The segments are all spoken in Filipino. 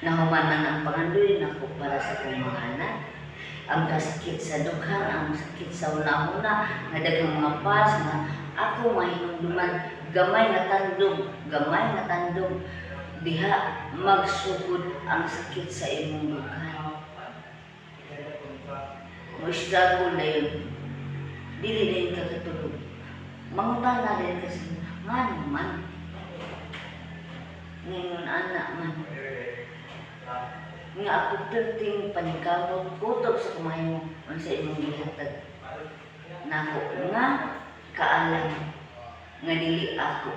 Nahumanan ang pangandoy nako para sa akong mga anak. Ang kasakit sa dughan, ang sakit sa una-una, nga daghang mga pas nga ako mahinumduman gamay nga tandog diha magsugod ang sakit sa imong dughan. Mo struggle na yun. Dili na yun kakatulog. Mangutan na din kasi nga naman. Ngayon anak man. Nga ako perting panigkamot, kutob sa kumain mo, sa imong gihatag. Nako nga kaalam, nga dili ako,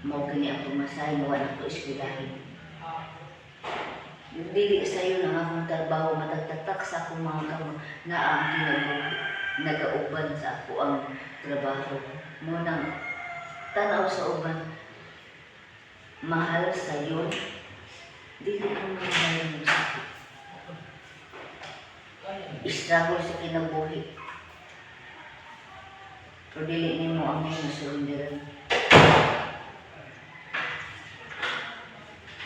mo gani ang pumasay, mo wala ko eskwelahin. Yung dili sa'yo na akong trabaho, matagtatak sa akong mga kamot, na ang kinabuhi, nagauban sa ako ang trabaho. Munang tanaw sa uban, mahal sa'yo, dili ko mahal mo sakit. Struggle sa kinabuhi. Pero dili ni mo ang mga sulindiran.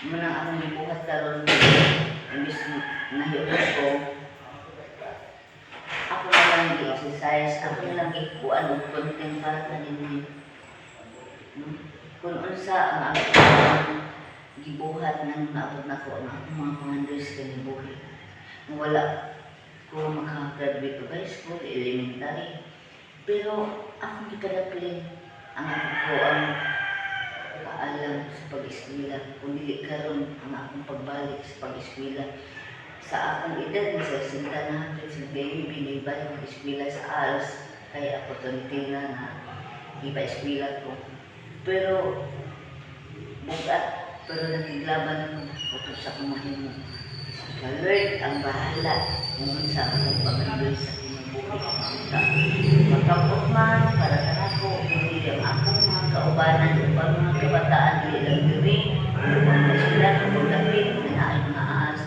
Muna akong gibuhat karon imbis nahiutos ko. Ako na lang i-exercise, ako na lang ikuan og content para kaninyo. Kung unsa ang akong gibuhat nang naabot na ko ang akong mga pangandoy sa kinabuhi. Wala ko makagraduate ko high school, elementary. Pero akong gipadapling ang ako ang kaalam sa pag-eskwela. Kung dili karon ang akong pagbalik sa pag-eskwela. Sa akong edad, sa sinta na sa baby, binibalik ang eskwela sa ALS. Kaya ako tunitina na ipa-eskwela ko. Pero bugat, pero nagiglaban ako ito sa kumahimo. Sa Lord ang bahala kung sa akong pag-andoy sa kinabuhi. Magkapot man para sa ako, hindi ang akong mga kaubanan, upang mga kabataan, dili lang diri, upang na sila, upang dapit, na naay mga aas,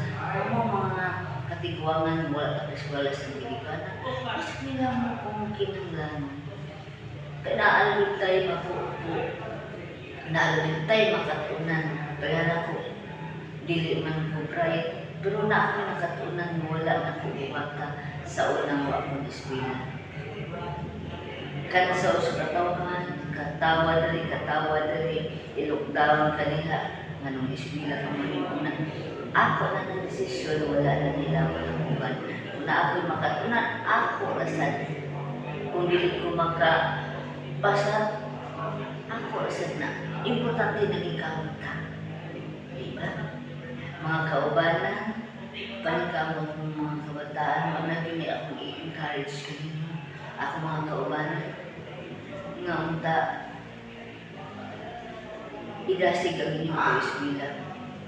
kung mga katigwangan, wala ka-eskwela sa Pilipana, mas nila mo kung kinanglanan. Kaya naalawin tayo mapupo, naalawin tayo makatunan, kaya na ko, dili man ko bright, pero na ako nakatunan, wala na ko bata sa unang wakong eskwela. Kan sa uso katawa dari, i-lockdown ka niya, nga nung eskwela ka manimunan. Ako na ng desisyon, wala na nila walang uban. Kung na ako'y makatunan, ako rasad. Kung dili ko makapasa, ako rasad na. Importante na ikamot ka. Diba? Mga kaubanan, panikamot ng mga kabataan, managini akong i-encourage ko ninyo. Ako mga kaubanan, nga unta, idasig ang inyong eskwela.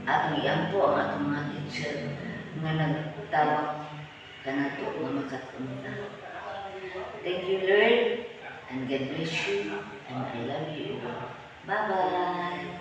At iyan po ang atong mga teacher nga nagtawag ka na ito nga makatunta. Thank you, Lord, and God bless you, and I love you. Bye-bye!